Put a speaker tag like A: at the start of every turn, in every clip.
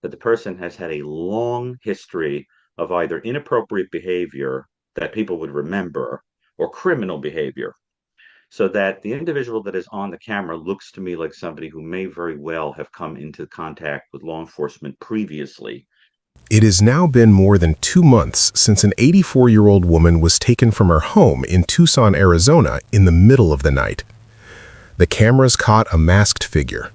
A: that the person has had a long history of either inappropriate behavior that people would remember or criminal behavior. So that the individual that is on the camera looks to me like somebody who may very well have come into contact with law enforcement previously.
B: It has now been more than 2 months since an 84-year-old woman was taken from her home in Tucson, Arizona in the middle of the night. The cameras caught a masked figure.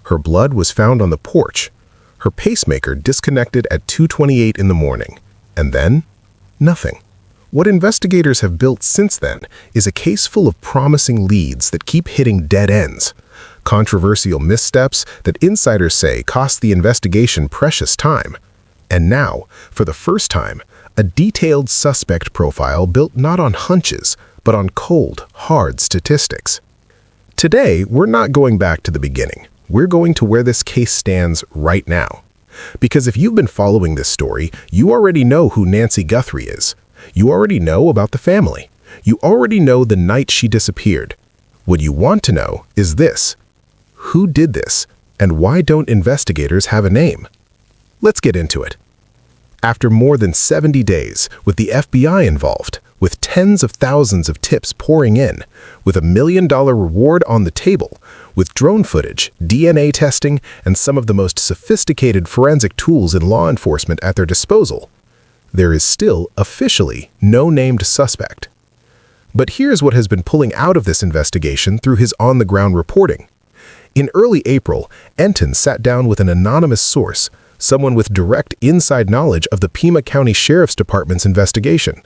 B: Her blood was found on the porch. Her pacemaker disconnected at 2:28 in the morning. And then, nothing. What investigators have built since then is a case full of promising leads that keep hitting dead ends. Controversial missteps that insiders say cost the investigation precious time. And now, for the first time, a detailed suspect profile built not on hunches, but on cold, hard statistics. Today, we're not going back to the beginning. We're going to where this case stands right now. Because if you've been following this story, you already know who Nancy Guthrie is. You already know about the family. You already know the night she disappeared. What you want to know is this: who did this, and why don't investigators have a name? Let's get into it. After more than 70 days, with the FBI involved, with tens of thousands of tips pouring in, with $1 million reward on the table, with drone footage, DNA testing, and some of the most sophisticated forensic tools in law enforcement at their disposal, there is still officially no named suspect. But here's what has been pulling out of this investigation through his on-the-ground reporting. In early April, Enton sat down with an anonymous source, someone with direct inside knowledge of the Pima County Sheriff's Department's investigation.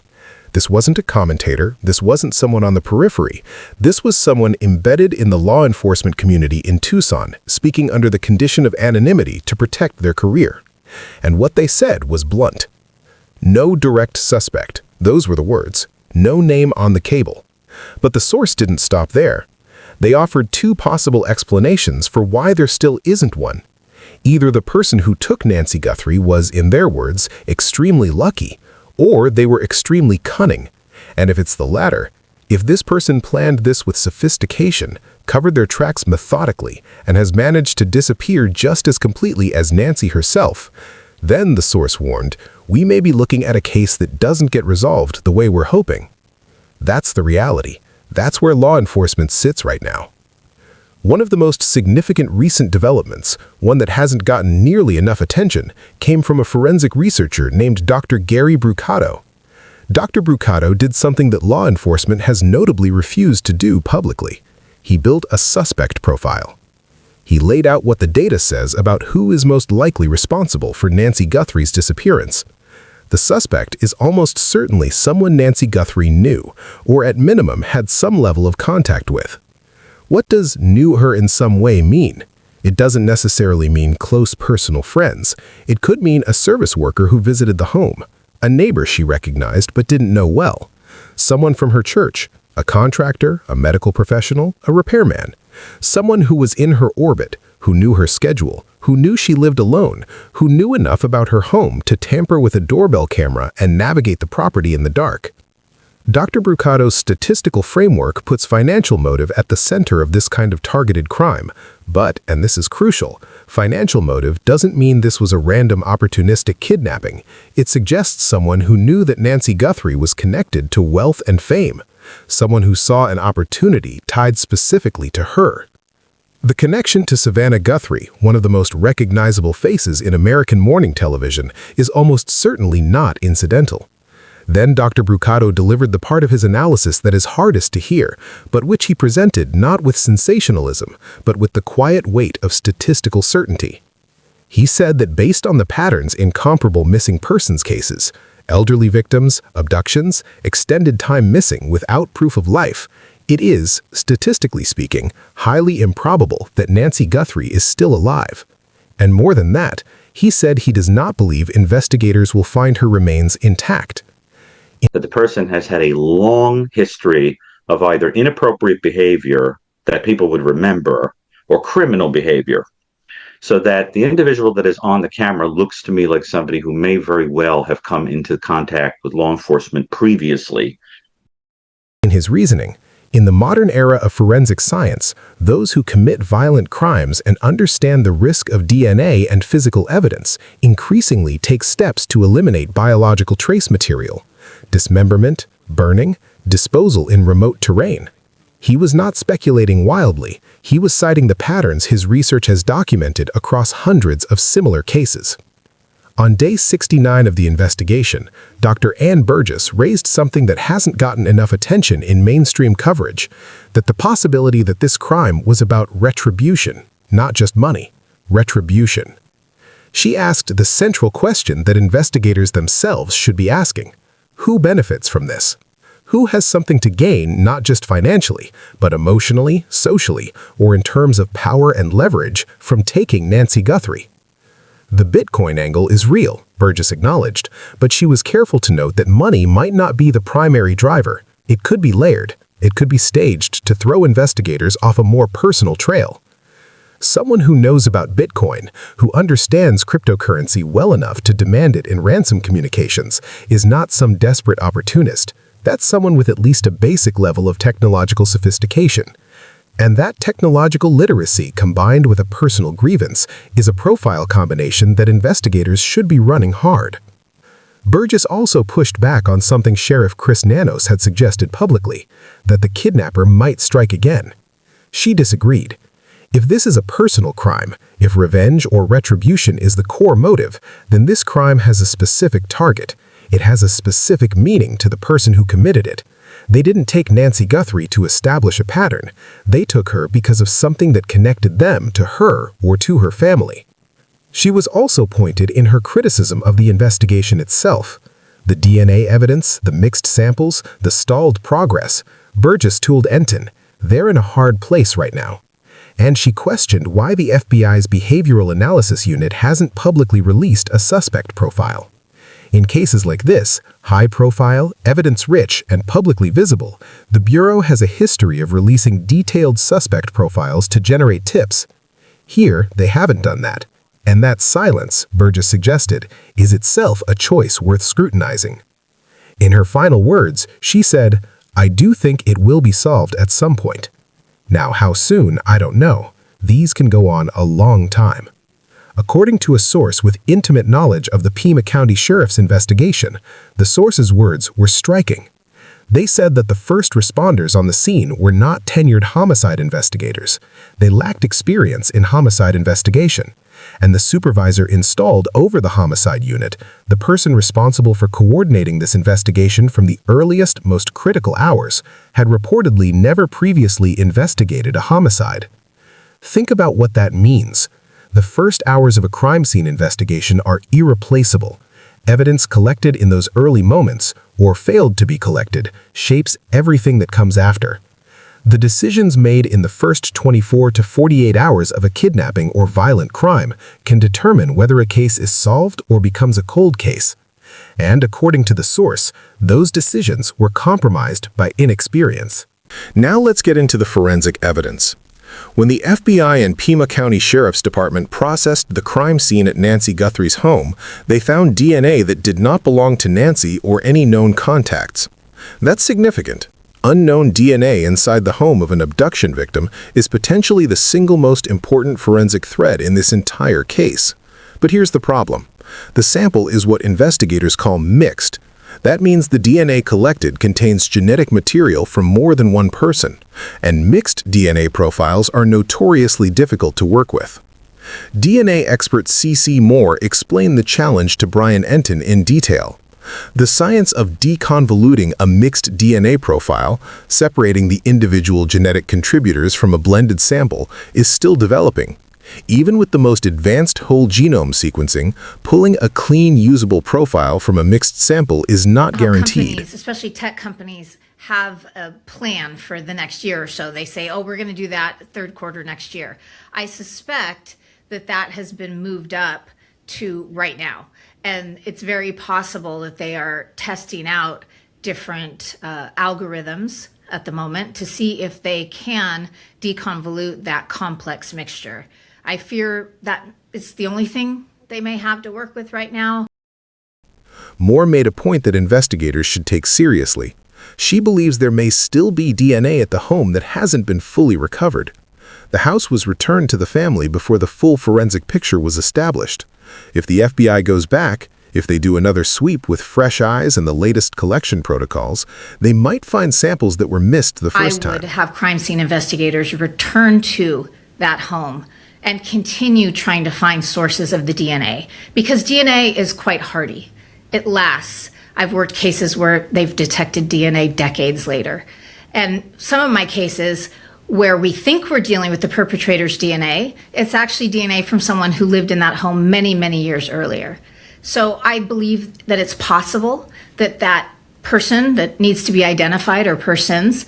B: This wasn't a commentator, this wasn't someone on the periphery. This was someone embedded in the law enforcement community in Tucson, speaking under the condition of anonymity to protect their career. And what they said was blunt. No direct suspect, those were the words. No name on the cable. But the source didn't stop there. They offered two possible explanations for why there still isn't one. Either the person who took Nancy Guthrie was, in their words, extremely lucky, or they were extremely cunning. And if it's the latter, if this person planned this with sophistication, covered their tracks methodically, and has managed to disappear just as completely as Nancy herself, then, the source warned, we may be looking at a case that doesn't get resolved the way we're hoping. That's the reality. That's where law enforcement sits right now. One of the most significant recent developments, one that hasn't gotten nearly enough attention, came from a forensic researcher named Dr. Gary Brucato. Dr. Brucato did something that law enforcement has notably refused to do publicly. He built a suspect profile. He laid out what the data says about who is most likely responsible for Nancy Guthrie's disappearance. The suspect is almost certainly someone Nancy Guthrie knew, or at minimum had some level of contact with. What does knew her in some way mean? It doesn't necessarily mean close personal friends. It could mean a service worker who visited the home, a neighbor she recognized but didn't know well, someone from her church, a contractor, a medical professional, a repairman, someone who was in her orbit, who knew her schedule, who knew she lived alone, who knew enough about her home to tamper with a doorbell camera and navigate the property in the dark. Dr. Brucato's statistical framework puts financial motive at the center of this kind of targeted crime, but, and this is crucial, financial motive doesn't mean this was a random opportunistic kidnapping. It suggests someone who knew that Nancy Guthrie was connected to wealth and fame, someone who saw an opportunity tied specifically to her. The connection to Savannah Guthrie, one of the most recognizable faces in American morning television, is almost certainly not incidental. Then Dr. Brucato delivered the part of his analysis that is hardest to hear, but which he presented not with sensationalism, but with the quiet weight of statistical certainty. He said that based on the patterns in comparable missing persons cases, elderly victims, abductions, extended time missing without proof of life, it is, statistically speaking, highly improbable that Nancy Guthrie is still alive. And more than that, he said he does not believe investigators will find her remains intact.
A: That the person has had a long history of either inappropriate behavior that people would remember or criminal behavior. So that the individual that is on the camera looks to me like somebody who may very well have come into contact with law enforcement previously.
B: In his reasoning, In the modern era of forensic science, those who commit violent crimes and understand the risk of DNA and physical evidence increasingly take steps to eliminate biological trace material, dismemberment, burning, disposal in remote terrain. He was not speculating wildly, he was citing the patterns his research has documented across hundreds of similar cases. On day 69 of the investigation, Dr. Ann Burgess raised something that hasn't gotten enough attention in mainstream coverage, that the possibility that this crime was about retribution, not just money, retribution. She asked the central question that investigators themselves should be asking: who benefits from this? Who has something to gain not just financially, but emotionally, socially, or in terms of power and leverage from taking Nancy Guthrie? The Bitcoin angle is real, Burgess acknowledged, but she was careful to note that money might not be the primary driver. It could be layered. It could be staged to throw investigators off a more personal trail. Someone who knows about Bitcoin, who understands cryptocurrency well enough to demand it in ransom communications, is not some desperate opportunist. That's someone with at least a basic level of technological sophistication. And that technological literacy combined with a personal grievance is a profile combination that investigators should be running hard. Burgess also pushed back on something Sheriff Chris Nanos had suggested publicly, that the kidnapper might strike again. She disagreed. If this is a personal crime, if revenge or retribution is the core motive, then this crime has a specific target. It has a specific meaning to the person who committed it. They didn't take Nancy Guthrie to establish a pattern. They took her because of something that connected them to her or to her family. She was also pointed in her criticism of the investigation itself. The DNA evidence, the mixed samples, the stalled progress. Burgess told Enton, they're in a hard place right now. And she questioned why the FBI's Behavioral Analysis Unit hasn't publicly released a suspect profile. In cases like this, high-profile, evidence-rich, and publicly visible, the Bureau has a history of releasing detailed suspect profiles to generate tips. Here, they haven't done that. And that silence, Burgess suggested, is itself a choice worth scrutinizing. In her final words, she said, "I do think it will be solved at some point. Now, how soon, I don't know. These can go on a long time." According to a source with intimate knowledge of the Pima County Sheriff's investigation, the source's words were striking. They said that the first responders on the scene were not tenured homicide investigators. They lacked experience in homicide investigation. And the supervisor installed over the homicide unit, the person responsible for coordinating this investigation from the earliest, most critical hours, had reportedly never previously investigated a homicide. Think about what that means. The first hours of a crime scene investigation are irreplaceable. Evidence collected in those early moments, or failed to be collected, shapes everything that comes after. The decisions made in the first 24 to 48 hours of a kidnapping or violent crime can determine whether a case is solved or becomes a cold case. And according to the source, those decisions were compromised by inexperience. Now let's get into the forensic evidence. When the FBI and Pima County Sheriff's Department processed the crime scene at Nancy Guthrie's home, they found DNA that did not belong to Nancy or any known contacts. That's significant. Unknown DNA inside the home of an abduction victim is potentially the single most important forensic thread in this entire case. But here's the problem. The sample is what investigators call mixed. That means the DNA collected contains genetic material from more than one person, and mixed DNA profiles are notoriously difficult to work with. DNA expert C.C. Moore explained the challenge to Brian Enton in detail. The science of deconvoluting a mixed DNA profile, separating the individual genetic contributors from a blended sample, is still developing. Even with the most advanced whole genome sequencing, pulling a clean, usable profile from a mixed sample is not guaranteed.
C: Companies, especially tech companies, have a plan for the next year or so. They say, oh, we're going to do that third quarter next year. I suspect that that has been moved up to right now. And it's very possible that they are testing out different algorithms at the moment to see if they can deconvolute that complex mixture. I fear that it's the only thing they may have to work with right now.
B: Moore made a point that investigators should take seriously. She believes there may still be DNA at the home that hasn't been fully recovered. The house was returned to the family before the full forensic picture was established. If the FBI goes back, if they do another sweep with fresh eyes and the latest collection protocols, they might find samples that were missed the first time.
C: I would have crime scene investigators return to that home and continue trying to find sources of the DNA, because DNA is quite hardy. It lasts. I've worked cases where they've detected DNA decades later. And some of my cases where we think we're dealing with the perpetrator's DNA, it's actually DNA from someone who lived in that home many, many years earlier. So I believe that it's possible that that person that needs to be identified, or persons,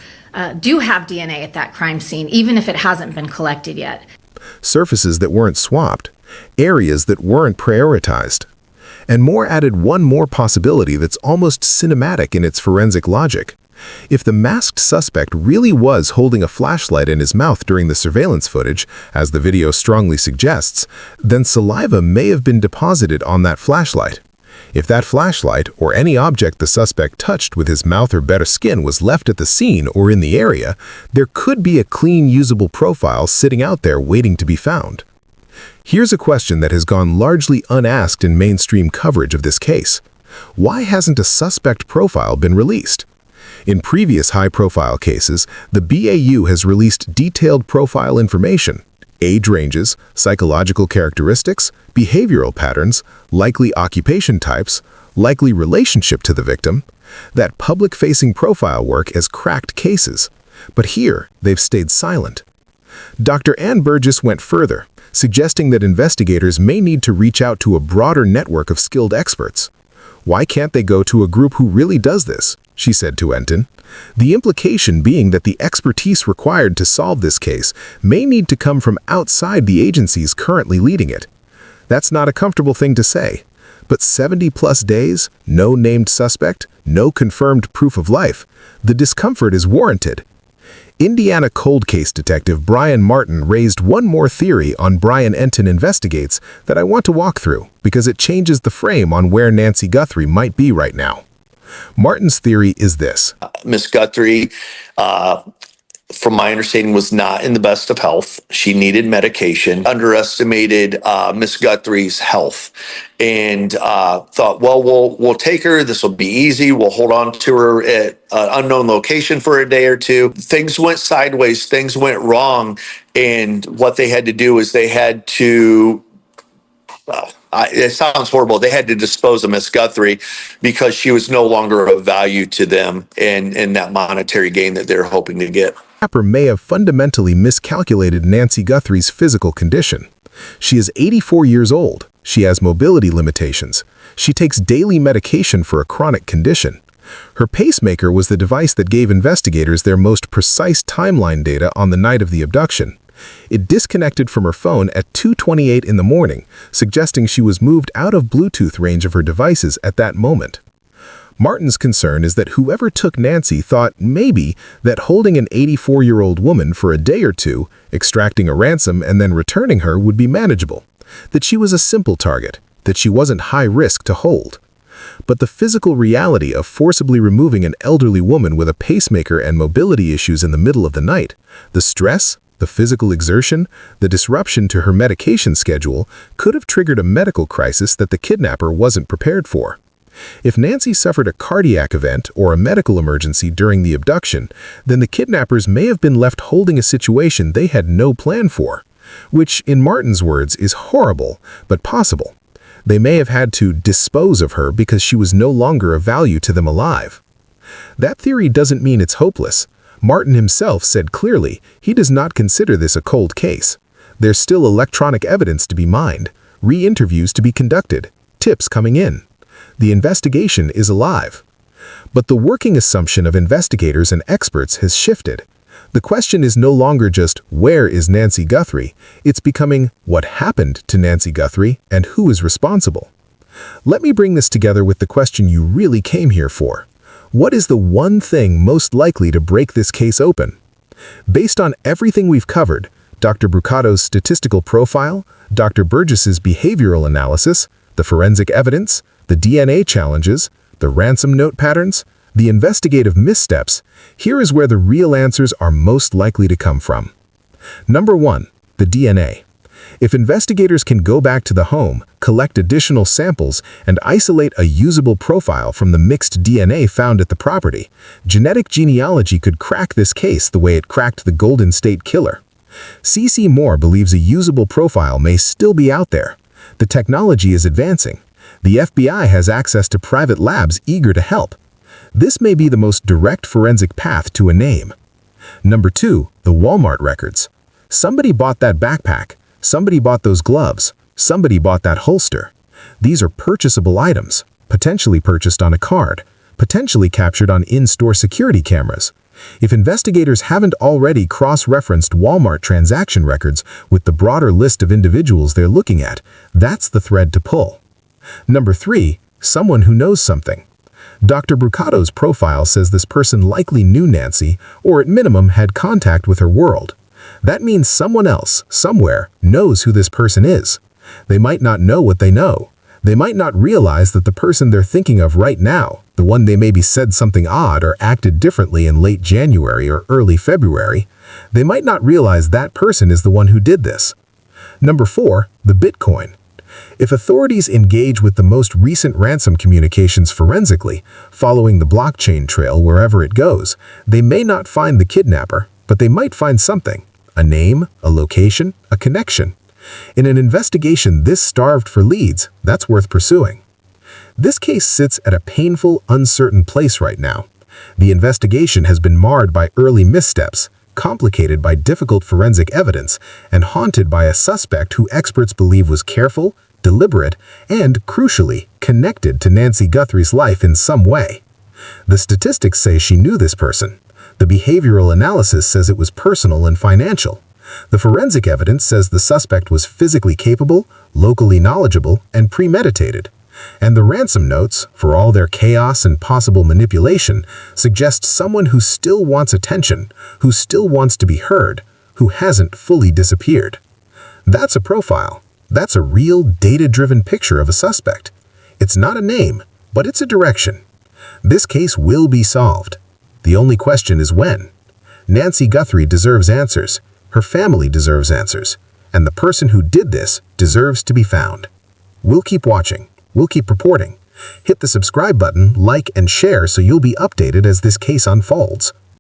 C: do have DNA at that crime scene, even if it hasn't been collected yet.
B: Surfaces that weren't swapped, areas that weren't prioritized. And Moore added one more possibility that's almost cinematic in its forensic logic. If the masked suspect really was holding a flashlight in his mouth during the surveillance footage, as the video strongly suggests, then saliva may have been deposited on that flashlight. If that flashlight, or any object the suspect touched with his mouth or bare skin, was left at the scene or in the area, there could be a clean, usable profile sitting out there waiting to be found. Here's a question that has gone largely unasked in mainstream coverage of this case. Why hasn't a suspect profile been released? In previous high-profile cases, the BAU has released detailed profile information: age ranges, psychological characteristics, behavioral patterns, likely occupation types, likely relationship to the victim. That public-facing profile work has cracked cases. But here, they've stayed silent. Dr. Ann Burgess went further, suggesting that investigators may need to reach out to a broader network of skilled experts. Why can't they go to a group who really does this? She said to Enton. The implication being that the expertise required to solve this case may need to come from outside the agencies currently leading it. That's not a comfortable thing to say, but 70-plus days, no named suspect, no confirmed proof of life, the discomfort is warranted. Indiana cold case detective Brian Martin raised one more theory on Brian Enton Investigates that I want to walk through, because it changes the frame on where Nancy Guthrie might be right now. Martin's theory is this.
D: Miss Guthrie, from my understanding, was not in the best of health. She needed medication, underestimated Miss Guthrie's health, and thought, well, we'll take her. This will be easy. We'll hold on to her at an unknown location for a day or two. Things went sideways. Things went wrong. And what they had to do is they had to it sounds horrible. They had to dispose of Miss Guthrie because she was no longer of value to them in that monetary gain that they're hoping to get.
B: Tapper may have fundamentally miscalculated Nancy Guthrie's physical condition. She is 84 years old. She has mobility limitations. She takes daily medication for a chronic condition. Her pacemaker was the device that gave investigators their most precise timeline data on the night of the abduction. It disconnected from her phone at 2:28 in the morning, suggesting she was moved out of Bluetooth range of her devices at that moment. Martin's concern is that whoever took Nancy thought maybe that holding an 84-year-old woman for a day or two, extracting a ransom and then returning her would be manageable, that she was a simple target, that she wasn't high risk to hold. But the physical reality of forcibly removing an elderly woman with a pacemaker and mobility issues in the middle of the night, the stress, the physical exertion, the disruption to her medication schedule could have triggered a medical crisis that the kidnapper wasn't prepared for. If Nancy suffered a cardiac event or a medical emergency during the abduction, then the kidnappers may have been left holding a situation they had no plan for, which, in Martin's words, is horrible, but possible. They may have had to dispose of her because she was no longer of value to them alive. That theory doesn't mean it's hopeless. Martin himself said clearly he does not consider this a cold case. There's still electronic evidence to be mined, re-interviews to be conducted, tips coming in. The investigation is alive. But the working assumption of investigators and experts has shifted. The question is no longer just, where is Nancy Guthrie? It's becoming, what happened to Nancy Guthrie and who is responsible? Let me bring this together with the question you really came here for. What is the one thing most likely to break this case open? Based on everything we've covered, Dr. Brucato's statistical profile, Dr. Burgess's behavioral analysis, the forensic evidence, the DNA challenges, the ransom note patterns, The investigative missteps. Here is where the real answers are most likely to come from. Number 1. The DNA. If investigators can go back to the home, collect additional samples, and isolate a usable profile from the mixed DNA found at the property, genetic genealogy could crack this case the way it cracked the Golden State Killer. C.C. Moore believes a usable profile may still be out there. The technology is advancing. The FBI has access to private labs eager to help. This may be the most direct forensic path to a name. Number 2. The Walmart records. Somebody bought that backpack. Somebody bought those gloves. Somebody bought that holster. These are purchasable items, potentially purchased on a card, potentially captured on in-store security cameras. If investigators haven't already cross-referenced Walmart transaction records with the broader list of individuals they're looking at, that's the thread to pull. Number 3. Someone who knows something. Dr. Brucato's profile says this person likely knew Nancy, or at minimum had contact with her world. That means someone else, somewhere, knows who this person is. They might not know what they know. They might not realize that the person they're thinking of right now, the one they maybe said something odd or acted differently in late January or early February, they might not realize that person is the one who did this. Number 4. The Bitcoin. If authorities engage with the most recent ransom communications forensically, following the blockchain trail wherever it goes, they may not find the kidnapper, but they might find something. A name, a location, a connection. In an investigation this starved for leads, that's worth pursuing. This case sits at a painful, uncertain place right now. The investigation has been marred by early missteps, complicated by difficult forensic evidence, and haunted by a suspect who experts believe was careful, deliberate, and, crucially, connected to Nancy Guthrie's life in some way. The statistics say she knew this person. The behavioral analysis says it was personal and financial. The forensic evidence says the suspect was physically capable, locally knowledgeable, and premeditated. And the ransom notes, for all their chaos and possible manipulation, suggest someone who still wants attention, who still wants to be heard, who hasn't fully disappeared. That's a profile. That's a real data-driven picture of a suspect. It's not a name, but it's a direction. This case will be solved. The only question is when. Nancy Guthrie deserves answers. Her family deserves answers. And the person who did this deserves to be found. We'll keep watching. We'll keep reporting. Hit the subscribe button, like, and share so you'll be updated as this case unfolds.